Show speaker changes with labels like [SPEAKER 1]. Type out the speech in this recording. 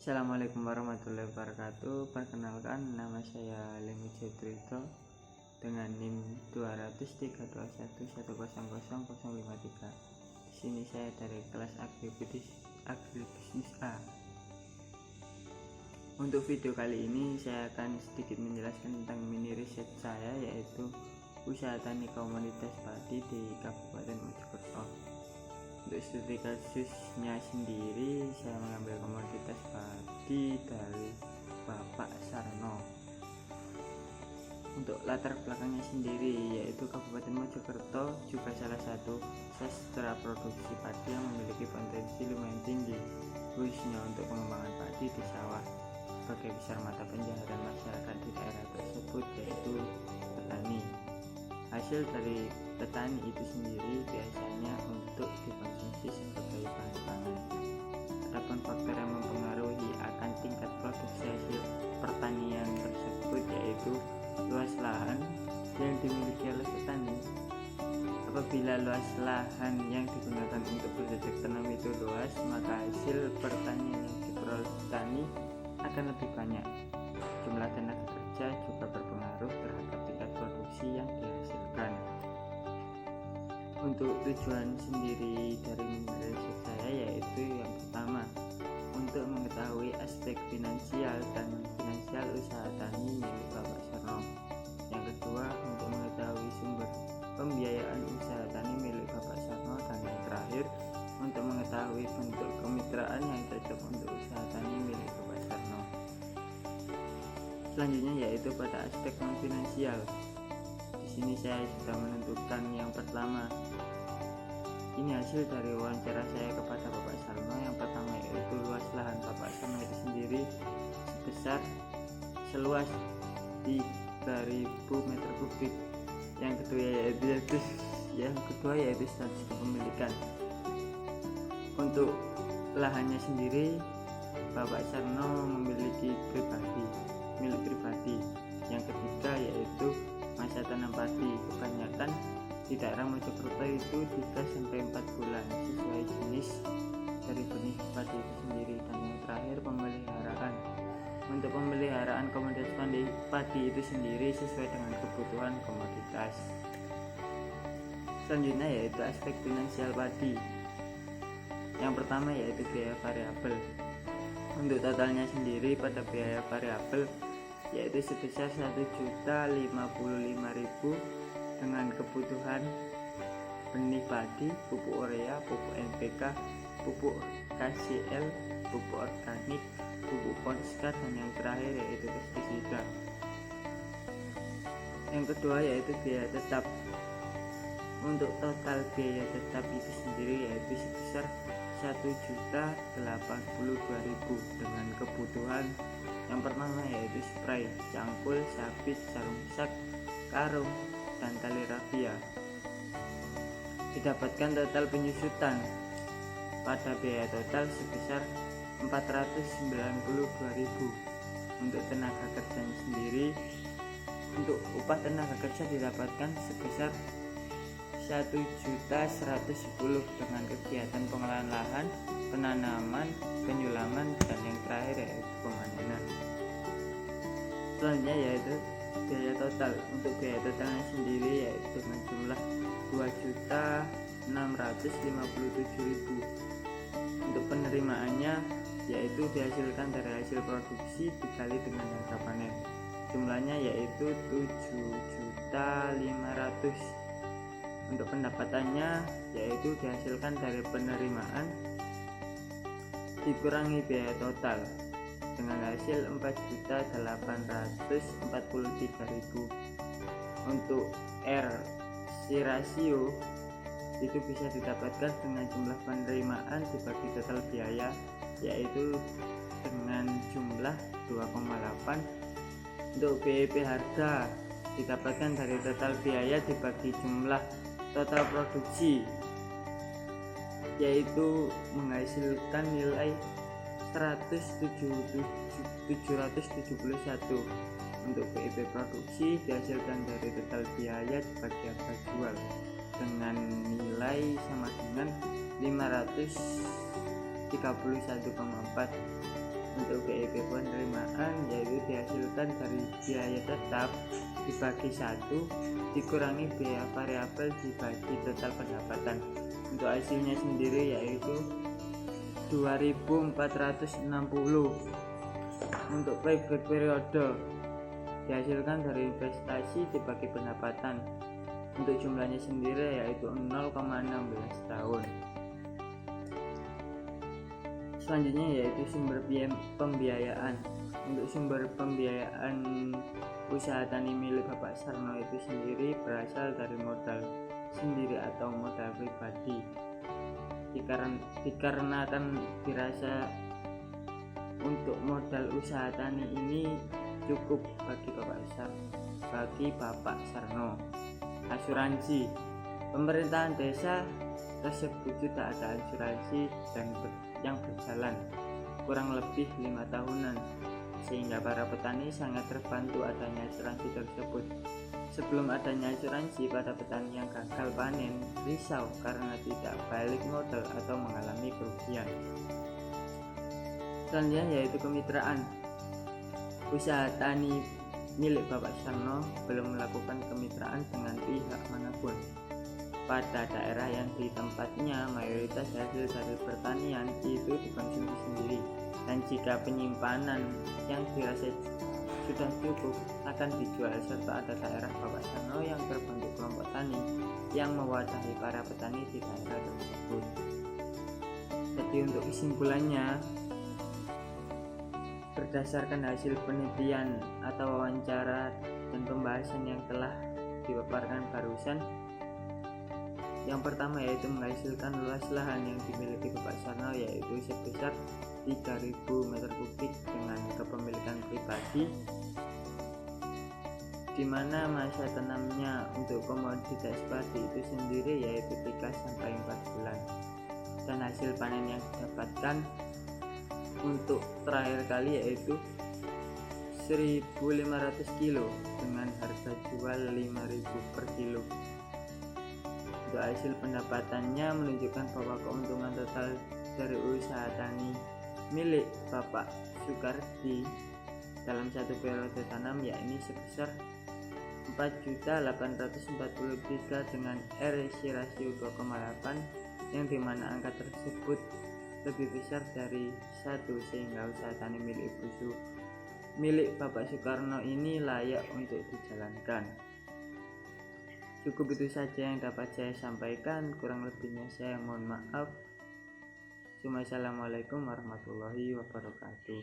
[SPEAKER 1] Assalamualaikum warahmatullahi wabarakatuh. Perkenalkan, nama saya Lemi Cetrito dengan NIM 20321100053. Di sini saya dari kelas agribisnis A. Untuk video kali ini saya akan sedikit menjelaskan tentang mini riset saya, yaitu usaha tani komunitas padi di Kabupaten Mojokerto. Untuk studi kasusnya sendiri, saya mengambil komoditas padi dari Bapak Sarno. Untuk latar belakangnya sendiri, yaitu Kabupaten Mojokerto juga salah satu sentra produksi padi yang memiliki potensi lumayan tinggi, khususnya untuk pengembangan padi di sawah. Sebagai besar mata pencaharian masyarakat di daerah tersebut, yaitu petani. Hasil dari petani itu sendiri biasanya untuk dikonsumsi sebagai bahan pangan. Adapun faktor yang mempengaruhi akan tingkat produksi hasil pertanian tersebut, yaitu luas lahan yang dimiliki oleh petani. Apabila luas lahan yang digunakan untuk bercocok tanam itu luas, maka hasil pertanian yang diperoleh petani akan lebih banyak. Jumlah tenaga kerja juga berpengaruh terhadap tingkat produksi yang dihasilkan. Untuk tujuan sendiri dari riset saya, yaitu yang pertama, untuk mengetahui aspek finansial usaha tani milik Bapak Sarno. Yang kedua, untuk mengetahui sumber pembiayaan usaha tani milik Bapak Sarno. Dan yang terakhir, untuk mengetahui bentuk kemitraan yang cocok untuk usaha tani milik Bapak Sarno. Selanjutnya yaitu pada aspek non finansial. Di sini saya sudah menentukan yang pertama. Ini hasil dari wawancara saya kepada Bapak Sarno. Yang pertama yaitu luas lahan Bapak Sarno itu sendiri sebesar seluas 3.000 meter kubik. Yang kedua yaitu status kepemilikan. Untuk lahannya sendiri, Bapak Sarno memiliki milik pribadi. Yang ketiga yaitu masa tanam padi. Kebanyakan di daerah Mojokerto itu 3-4 bulan sesuai jenis dari benih padi itu sendiri. Dan yang terakhir, pemeliharaan. Untuk pemeliharaan komoditas padi itu sendiri sesuai dengan kebutuhan komoditas. Selanjutnya yaitu aspek finansial padi. Yang pertama yaitu biaya variabel. Untuk totalnya sendiri pada biaya variabel yaitu sebesar 1.055.000 dengan kebutuhan benih padi, pupuk urea, pupuk NPK, pupuk KCL, pupuk organik, pupuk Ponska, dan yang terakhir yaitu pestisida. Yang kedua yaitu biaya tetap. Untuk total biaya tetap itu sendiri yaitu sebesar 1.082.000 dengan kebutuhan yang pertama yaitu spray, cangkul, sabit, sarung sak, karung, dan tali rafia. Didapatkan total penyusutan pada biaya total sebesar 492.000. Untuk tenaga kerja sendiri, untuk upah tenaga kerja didapatkan sebesar 1.110.000 dengan kegiatan pengolahan lahan, penanaman, penyulaman, dan yang terakhir yaitu pemanenan. Selanjutnya yaitu biaya total. Untuk biaya totalnya sendiri yaitu dengan jumlah 2.657.000. Untuk penerimaannya yaitu dihasilkan dari hasil produksi dikali dengan harga panen. Jumlahnya yaitu 7.500.000. Untuk pendapatannya yaitu dihasilkan dari penerimaan dikurangi biaya total dengan hasil 4.843.000. Untuk RC rasio itu bisa didapatkan dengan jumlah penerimaan dibagi total biaya, yaitu dengan jumlah 2,8. Untuk BEP harga didapatkan dari total biaya dibagi jumlah total produksi, yaitu menghasilkan nilai 771. Untuk BEP produksi dihasilkan dari total biaya dibagi harga jual dengan nilai sama dengan 531,4. Untuk BIP penerimaan yaitu dihasilkan dari biaya tetap dibagi 1 dikurangi biaya variabel dibagi total pendapatan. Untuk hasilnya sendiri yaitu 2460. Untuk payback periode dihasilkan dari investasi dibagi pendapatan. Untuk jumlahnya sendiri yaitu 0,16 tahun. Selanjutnya yaitu sumber pembiayaan. Untuk sumber pembiayaan usaha tani milik Bapak Sarno itu sendiri berasal dari modal sendiri atau modal pribadi. Dikarenakan dirasa untuk modal usaha tani ini cukup bagi Bapak Sarno. Asuransi pemerintahan desa tersebut sudah ada asuransi dan yang berjalan kurang lebih 5 tahunan, sehingga para petani sangat terbantu adanya asuransi tersebut. Sebelum adanya asuransi, pada petani yang gagal panen risau karena tidak balik modal atau mengalami kerugian. Selanjutnya yaitu kemitraan. Usaha tani milik Bapak Sarno belum melakukan kemitraan dengan pihak manapun. Pada daerah yang di tempatnya mayoritas hasil dari pertanian itu dikonsumsi sendiri, dan jika penyimpanan yang dirasa sudah cukup akan dijual, serta ada daerah Bapak Sarno yang terbentuk kelompok tani yang mewadahi para petani di daerah tersebut. Jadi untuk kesimpulannya, berdasarkan hasil penelitian atau wawancara dan pembahasan yang telah dipaparkan barusan, yang pertama yaitu menghasilkan luas lahan yang dimiliki Bapak Sarno yaitu sebesar 3000 meter kubik dengan kepemilikan pribadi, di mana masa tanamnya untuk komoditas padi itu sendiri yaitu 3-4 bulan, dan hasil panen yang didapatkan untuk terakhir kali yaitu 1500 kilo dengan harga jual 5000 per kilo. Untuk hasil pendapatannya menunjukkan bahwa keuntungan total dari usaha tani milik Bapak Sukardi dalam satu periode tanam yakni sebesar 4.843 dengan RC rasio 2,8, yang dimana angka tersebut lebih besar dari 1, sehingga usaha tani milik Bapak Sukarno ini layak untuk dijalankan. Cukup itu saja yang dapat saya sampaikan, kurang lebihnya saya mohon maaf. Assalamualaikum warahmatullahi wabarakatuh.